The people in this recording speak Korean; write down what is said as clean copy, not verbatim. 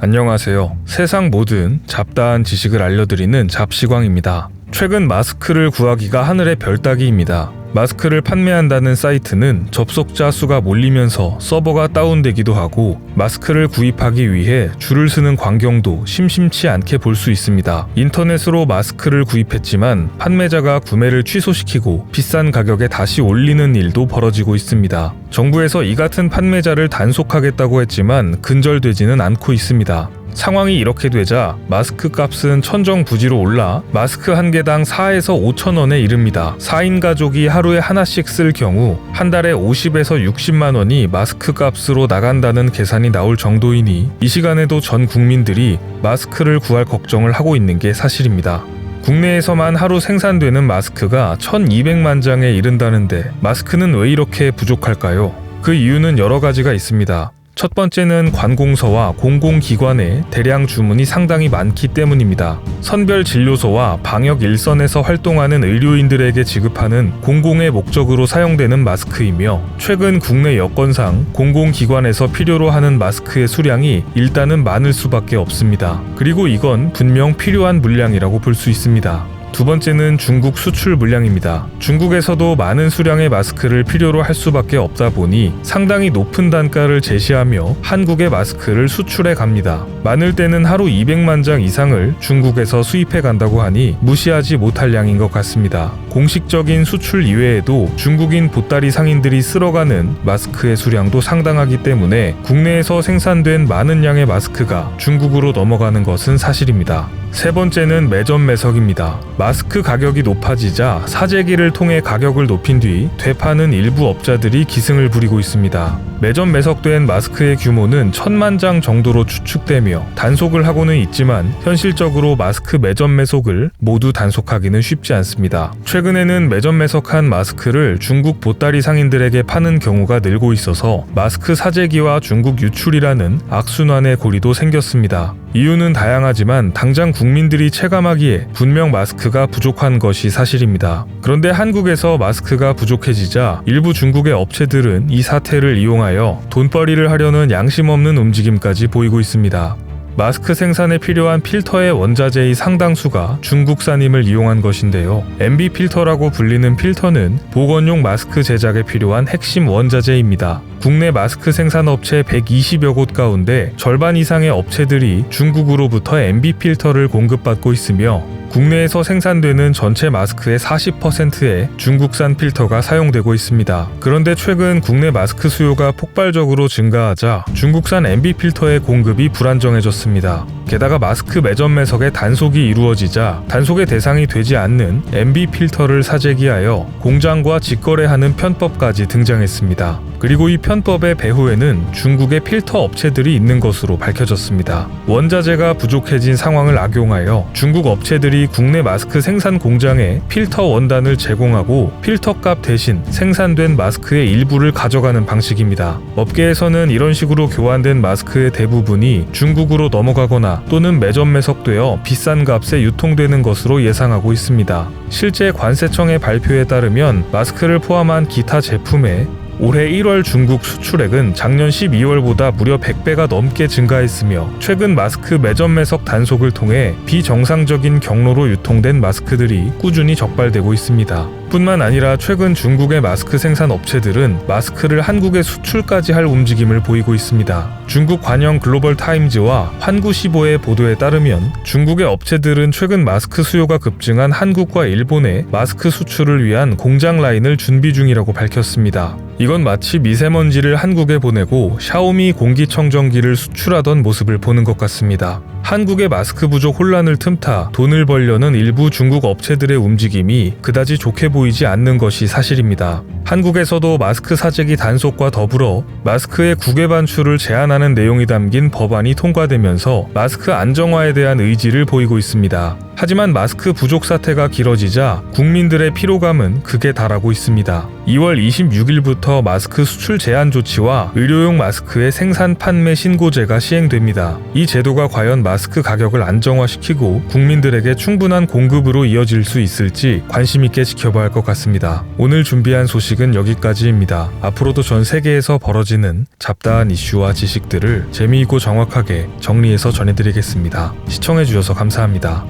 안녕하세요. 세상 모든 잡다한 지식을 알려드리는 잡시광입니다. 최근 마스크를 구하기가 하늘의 별 따기입니다. 마스크를 판매한다는 사이트는 접속자 수가 몰리면서 서버가 다운되기도 하고 마스크를 구입하기 위해 줄을 서는 광경도 심심치 않게 볼 수 있습니다. 인터넷으로 마스크를 구입했지만 판매자가 구매를 취소시키고 비싼 가격에 다시 올리는 일도 벌어지고 있습니다. 정부에서 이 같은 판매자를 단속하겠다고 했지만 근절되지는 않고 있습니다. 상황이 이렇게 되자 마스크 값은 천정부지로 올라 마스크 한 개당 4에서 5천 원에 이릅니다. 4인 가족이 하루에 하나씩 쓸 경우 한 달에 50에서 60만 원이 마스크 값으로 나간다는 계산이 나올 정도이니 이 시간에도 전 국민들이 마스크를 구할 걱정을 하고 있는 게 사실입니다. 국내에서만 하루 생산되는 마스크가 1200만 장에 이른다는데 마스크는 왜 이렇게 부족할까요? 그 이유는 여러 가지가 있습니다. 첫 번째는 관공서와 공공기관의 대량 주문이 상당히 많기 때문입니다. 선별진료소와 방역 일선에서 활동하는 의료인들에게 지급하는 공공의 목적으로 사용되는 마스크이며 최근 국내 여건상 공공기관에서 필요로 하는 마스크의 수량이 일단은 많을 수밖에 없습니다. 그리고 이건 분명 필요한 물량이라고 볼 수 있습니다. 두 번째는 중국 수출 물량입니다. 중국에서도 많은 수량의 마스크를 필요로 할 수밖에 없다 보니 상당히 높은 단가를 제시하며 한국의 마스크를 수출해 갑니다. 많을 때는 하루 200만 장 이상을 중국에서 수입해 간다고 하니 무시하지 못할 양인 것 같습니다. 공식적인 수출 이외에도 중국인 보따리 상인들이 쓸어가는 마스크의 수량도 상당하기 때문에 국내에서 생산된 많은 양의 마스크가 중국으로 넘어가는 것은 사실입니다. 세 번째는 매점 매석입니다. 마스크 가격이 높아지자 사재기를 통해 가격을 높인 뒤 되파는 일부 업자들이 기승을 부리고 있습니다. 매점 매석된 마스크의 규모는 1000만 장 정도로 추측되며 단속을 하고는 있지만 현실적으로 마스크 매점 매석을 모두 단속하기는 쉽지 않습니다. 최근에는 매점 매석한 마스크를 중국 보따리 상인들에게 파는 경우가 늘고 있어서 마스크 사재기와 중국 유출이라는 악순환의 고리도 생겼습니다. 이유는 다양하지만 당장 국민들이 체감하기에 분명 마스크가 부족한 것이 사실입니다. 그런데 한국에서 마스크가 부족해지자 일부 중국의 업체들은 이 사태를 이용하여 돈벌이를 하려는 양심 없는 움직임까지 보이고 있습니다. 마스크 생산에 필요한 필터의 원자재의 상당수가 중국산임을 이용한 것인데요. MB 필터라고 불리는 필터는 보건용 마스크 제작에 필요한 핵심 원자재입니다. 국내 마스크 생산업체 120여 곳 가운데 절반 이상의 업체들이 중국으로부터 MB 필터를 공급받고 있으며 국내에서 생산되는 전체 마스크의 40%에 중국산 필터가 사용되고 있습니다. 그런데 최근 국내 마스크 수요가 폭발적으로 증가하자 중국산 MB 필터의 공급이 불안정해졌습니다. 게다가 마스크 매점 매석의 단속이 이루어지자 단속의 대상이 되지 않는 MB 필터를 사재기하여 공장과 직거래하는 편법까지 등장했습니다. 그리고 이 편법의 배후에는 중국의 필터 업체들이 있는 것으로 밝혀졌습니다. 원자재가 부족해진 상황을 악용하여 중국 업체들이 국내 마스크 생산 공장에 필터 원단을 제공하고 필터값 대신 생산된 마스크의 일부를 가져가는 방식입니다. 업계에서는 이런 식으로 교환된 마스크의 대부분이 중국으로 넘어가거나 또는 매점 매석되어 비싼 값에 유통되는 것으로 예상하고 있습니다. 실제 관세청의 발표에 따르면 마스크를 포함한 기타 제품에 올해 1월 중국 수출액은 작년 12월보다 무려 100배가 넘게 증가했으며 최근 마스크 매점 매석 단속을 통해 비정상적인 경로로 유통된 마스크들이 꾸준히 적발되고 있습니다. 뿐만 아니라 최근 중국의 마스크 생산 업체들은 마스크를 한국에 수출까지 할 움직임을 보이고 있습니다. 중국 관영 글로벌 타임즈와 환구시보의 보도에 따르면 중국의 업체들은 최근 마스크 수요가 급증한 한국과 일본에 마스크 수출을 위한 공장 라인을 준비 중이라고 밝혔습니다. 이건 마치 미세먼지를 한국에 보내고 샤오미 공기청정기를 수출하던 모습을 보는 것 같습니다. 한국의 마스크 부족 혼란을 틈타 돈을 벌려는 일부 중국 업체들의 움직임이 그다지 좋게 보이지 않는 것이 사실입니다. 한국에서도 마스크 사재기 단속과 더불어 마스크의 국외 반출을 제한하는 내용이 담긴 법안이 통과되면서 마스크 안정화에 대한 의지를 보이고 있습니다. 하지만 마스크 부족 사태가 길어지자 국민들의 피로감은 극에 달하고 있습니다. 2월 26일부터 마스크 수출 제한 조치와 의료용 마스크의 생산 판매 신고제가 시행됩니다. 이 제도가 과연 마스크 가격을 안정화시키고 국민들에게 충분한 공급으로 이어질 수 있을지 관심 있게 지켜봐야 할 것 같습니다. 오늘 준비한 소식은 여기까지입니다. 앞으로도 전 세계에서 벌어지는 잡다한 이슈와 지식들을 재미있고 정확하게 정리해서 전해드리겠습니다. 시청해주셔서 감사합니다.